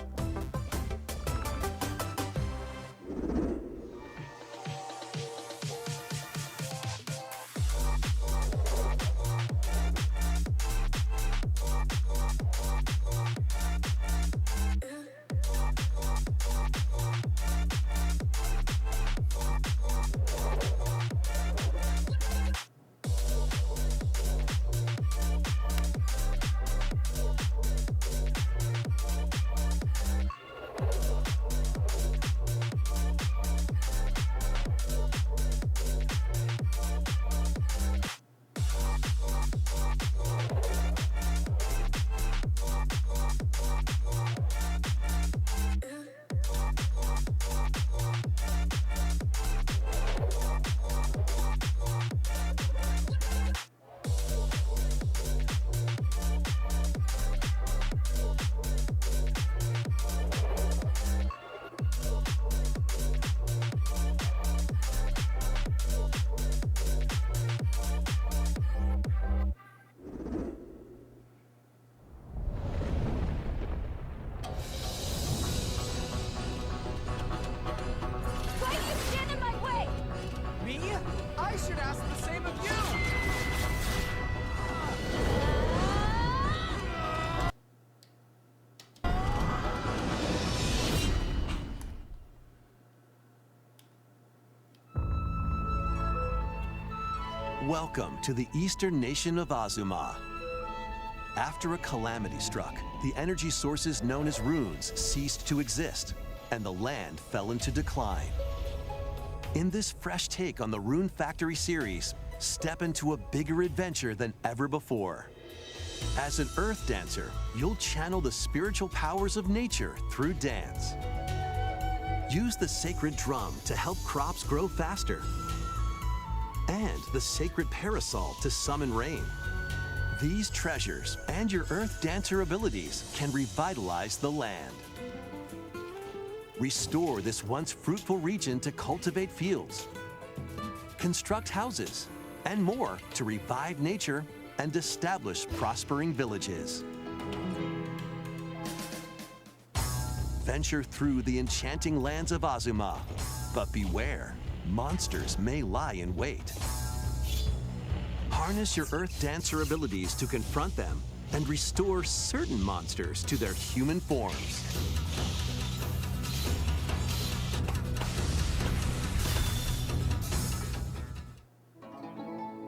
Welcome to the eastern nation of Azuma. After a calamity struck, the energy sources known as runes ceased to exist, and the land fell into decline. In this fresh take on the Rune Factory series, step into a bigger adventure than ever before. As an earth dancer, you'll channel the spiritual powers of nature through dance. Use the sacred drum to help crops grow faster, and the sacred parasol to summon rain. These treasures and your earth dancer abilities can revitalize the land. Restore this once fruitful region to cultivate fields, construct houses, and more to revive nature and establish prospering villages. Venture through the enchanting lands of Azuma, but beware, monsters may lie in wait. Harness your Earth Dancer abilities to confront them and restore certain monsters to their human forms.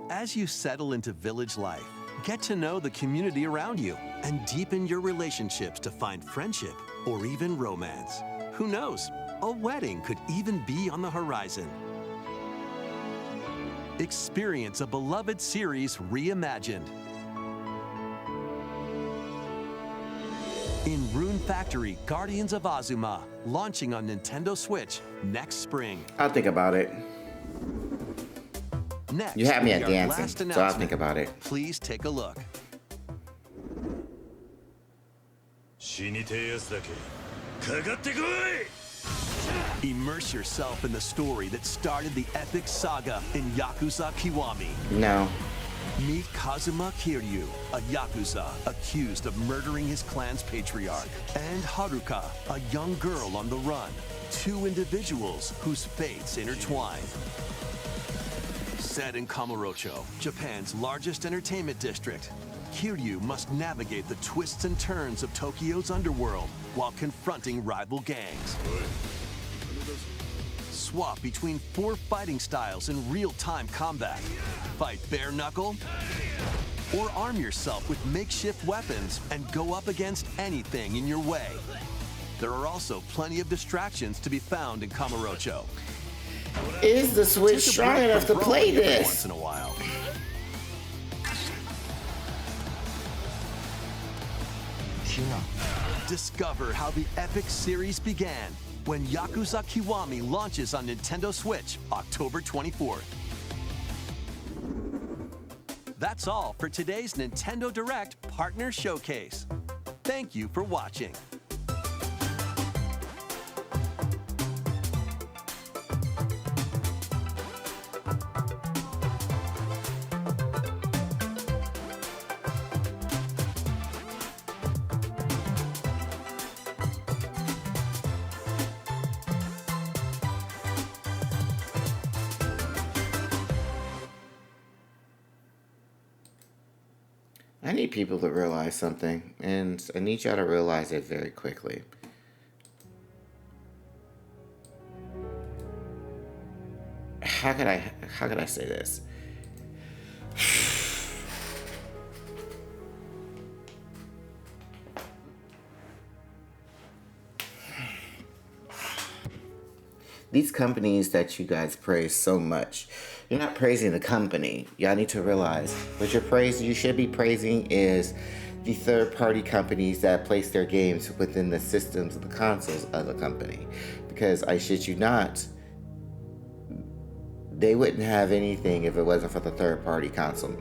As you settle into village life, get to know the community around you and deepen your relationships to find friendship or even romance. Who knows? A wedding could even be on the horizon. Experience a beloved series reimagined. In Rune Factory Guardians of Azuma, launching on Nintendo Switch next spring. I'll think about it. Next, you had me at our dancing, last so I'll announcement. think about it. Please take a look. 死にてえやつだけかかってこい Immerse yourself in the story that started the epic saga in Yakuza Kiwami. No. Meet Kazuma Kiryu, a Yakuza accused of murdering his clan's patriarch, and Haruka, a young girl on the run, two individuals whose fates intertwine. Set in Kamurocho, Japan's largest entertainment district, Kiryu must navigate the twists and turns of Tokyo's underworld while confronting rival gangs. Swap between 4 fighting styles in real-time combat. Fight bare knuckle, or arm yourself with makeshift weapons and go up against anything in your way. There are also plenty of distractions to be found in Kamurocho. Is the Switch strong enough to play this? Once in a while. Discover how the epic series began when Yakuza Kiwami launches on Nintendo Switch October 24th. That's all for today's Nintendo Direct Partner Showcase. Thank you for watching. I need people to realize something, and I need y'all to realize it very quickly. How could I say this? These companies that you guys praise so much, you're not praising the company. Y'all need to realize what you should be praising is the third-party companies that place their games within the systems of the consoles of the company. Because I shit you not, they wouldn't have anything if it wasn't for the third-party console,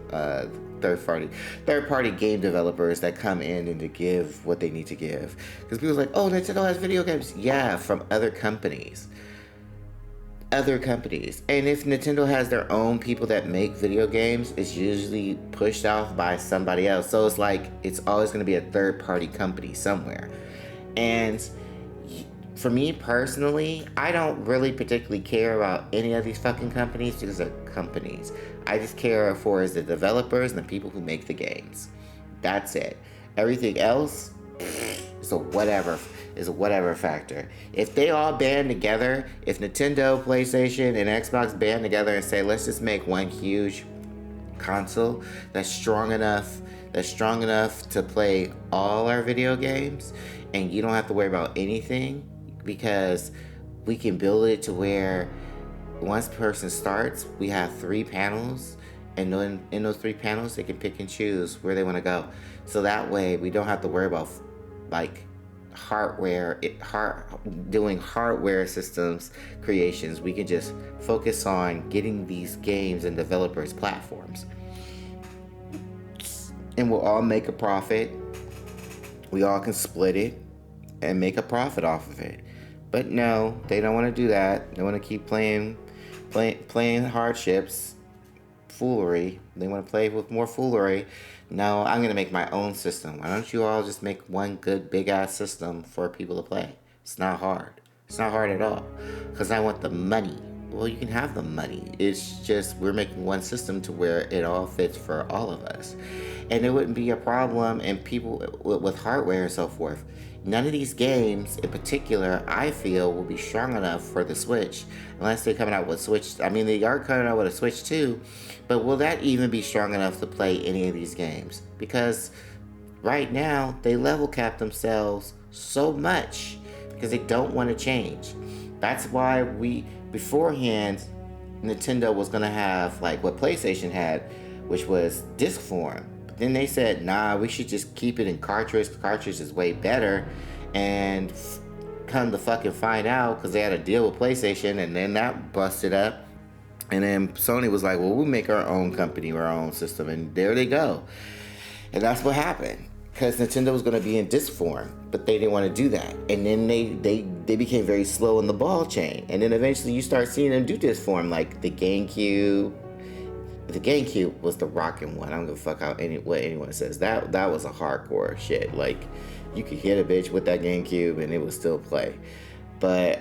third-party game developers that come in and to give what they need to give. Because people's like, oh, Nintendo has video games. Yeah, from other companies. And if Nintendo has their own people that make video games, it's usually pushed off by somebody else. So it's like it's always going to be a third-party company somewhere. And for me personally, I don't really particularly care about any of these fucking companies because they're companies. I just care for is the developers and the people who make the games. That's it. Everything else is a whatever factor. If they all band together, if Nintendo, PlayStation, and Xbox band together and say, let's just make one huge console that's strong enough to play all our video games, and you don't have to worry about anything because we can build it to where once a person starts, we have 3 panels, and in those 3 panels, they can pick and choose where they want to go. So that way, we don't have to worry about like doing hardware systems creations. We can just focus on getting these games and developers platforms, and we'll all make a profit. We all can split it and make a profit off of it. But no, they don't want to do that. They want to keep playing hardships, foolery. They want to play with more foolery. No, I'm going to make my own system. Why don't you all just make one good big ass system for people to play? It's not hard. It's not hard at all. Because I want the money. Well, you can have the money. It's just we're making one system to where it all fits for all of us. And it wouldn't be a problem, and people with hardware and so forth. None of these games in particular, I feel, will be strong enough for the Switch unless they're coming out with Switch. I mean, they are coming out with a Switch too, but will that even be strong enough to play any of these games? Because right now, they level cap themselves so much because they don't want to change. That's why beforehand, Nintendo was going to have like what PlayStation had, which was disc form. Then they said, nah, we should just keep it in cartridge. Cartridge is way better. And come to fucking find out, because they had a deal with PlayStation, and then that busted up. And then Sony was like, well, we'll make our own company, our own system. And there they go. And that's what happened. Because Nintendo was going to be in disc form, but they didn't want to do that. And then they they became very slow in the ball chain. And then eventually you start seeing them do this form, like the GameCube. The GameCube was the rocking one. I don't give a fuck what anyone says. That was a hardcore shit. Like, you could hit a bitch with that GameCube and it would still play. But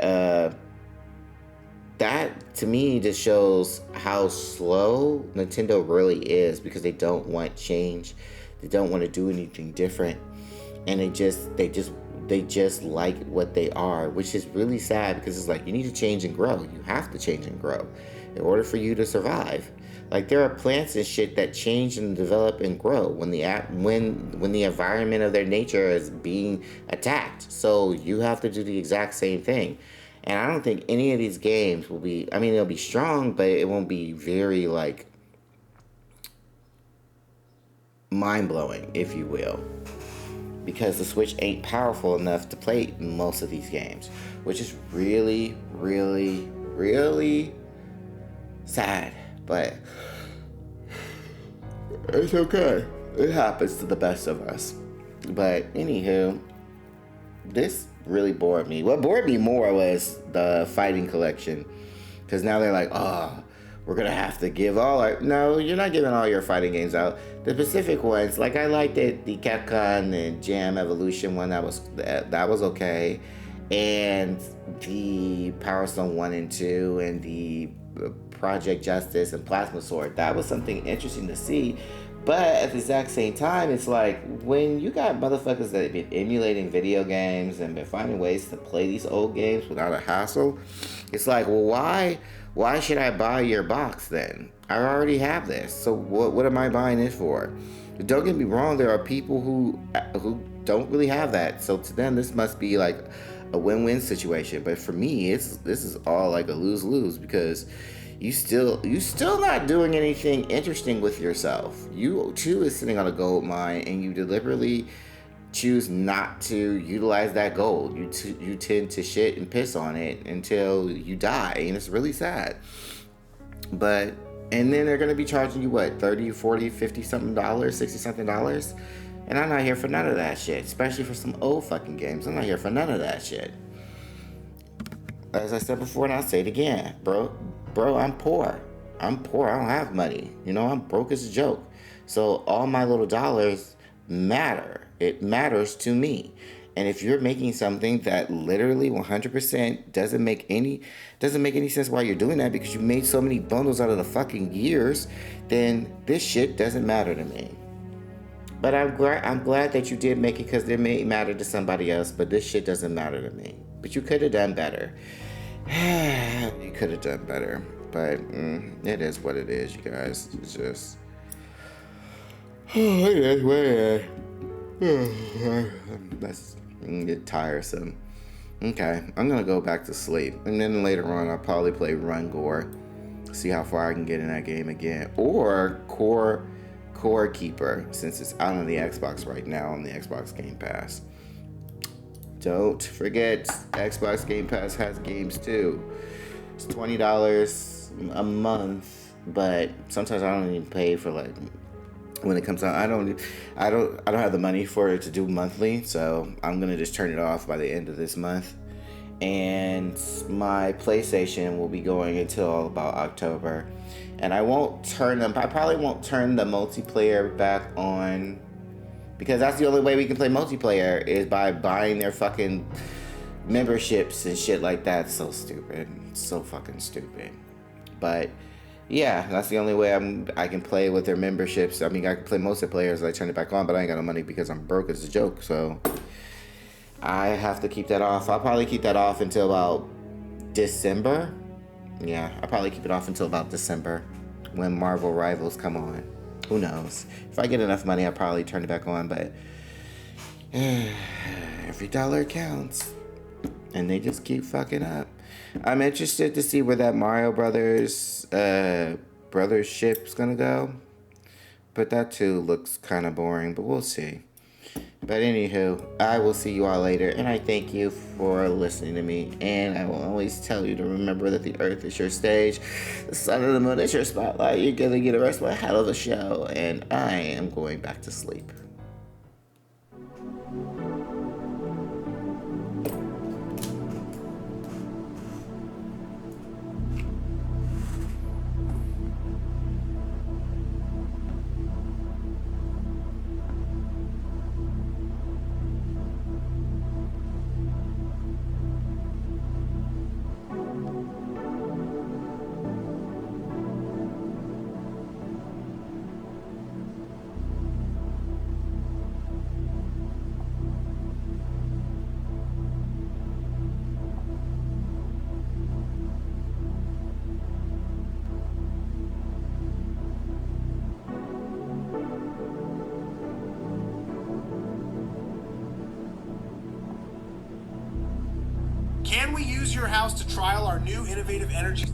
that to me just shows how slow Nintendo really is, because they don't want change. They don't want to do anything different, and they just like what they are, which is really sad, because it's like, you need to change and grow. You have to change and grow in order for you to survive. Like, there are plants and shit that change and develop and grow when the environment of their nature is being attacked. So you have to do the exact same thing. And I don't think any of these games will be, I mean, they'll be strong, but it won't be very, like, mind-blowing, if you will. Because the Switch ain't powerful enough to play most of these games, which is really, really, really sad. But it's okay. It happens to the best of us. But anywho, this really bored me. What bored me more was the fighting collection. Because now they're like, oh, we're going to have to give all our... No, you're not giving all your fighting games out. The specific ones, like I liked it, the Capcom and Jam Evolution one, that was okay. And the Power Stone 1 and 2 and the Project Justice and Plasma Sword, that was something interesting to see. But at the exact same time, it's like, when you got motherfuckers that have been emulating video games and been finding ways to play these old games without a hassle, it's like, well, why should I buy your box then? I already have this, so what am I buying it for? Don't get me wrong, there are people who don't really have that, so to them this must be like a win-win situation. But for me, this is all like a lose-lose, because you still not doing anything interesting with yourself. You too is sitting on a gold mine, and you deliberately choose not to utilize that gold. You tend to shit and piss on it until you die, and it's really sad. But and then they're gonna be charging you what, 30, 40, 50 something dollars, 60 something dollars, and I'm not here for none of that shit. Especially for some old fucking games, I'm not here for none of that shit. As I said before, and I'll say it again, bro, I'm poor. I don't have money. You know, I'm broke as a joke. So all my little dollars matter. It matters to me. And if you're making something that literally 100% doesn't make any sense why you're doing that, because you made so many bundles out of the fucking years, then this shit doesn't matter to me. But I'm glad that you did make it, because it may matter to somebody else, but this shit doesn't matter to me. But you could have done better. You could have done better. But it is what it is, you guys. It's just... That's get tiresome. Okay, I'm gonna go back to sleep, and then later on I'll probably play Run Gore, see how far I can get in that game again, or Core Keeper, since it's out on the Xbox right now on the Xbox Game Pass. Don't forget, Xbox Game Pass has games too. It's $20 a month, but sometimes I don't even pay for, like, when it comes out. I don't have the money for it to do monthly, so I'm gonna just turn it off by the end of this month. And my PlayStation will be going until about October, and I probably won't turn the multiplayer back on, because that's the only way we can play multiplayer is by buying their fucking memberships and shit like that. So stupid, so fucking stupid. But yeah, that's the only way I can play with their memberships. I mean, I can play multiplayer as I turn it back on, but I ain't got no money because I'm broke as a joke. So I have to keep that off. I'll probably keep that off until about December. Yeah, I'll probably keep it off until about December when Marvel Rivals come on. Who knows? If I get enough money, I'll probably turn it back on, but every dollar counts. And they just keep fucking up. I'm interested to see where that Mario Brothers ship's gonna go. But that too looks kind of boring, but we'll see. But anywho, I will see you all later, and I thank you for listening to me. And I will always tell you to remember that the earth is your stage, the sun and the moon is your spotlight. You're gonna get the rest of a hell of a show, and I am going back to sleep. Can we use your house to trial our new innovative energy?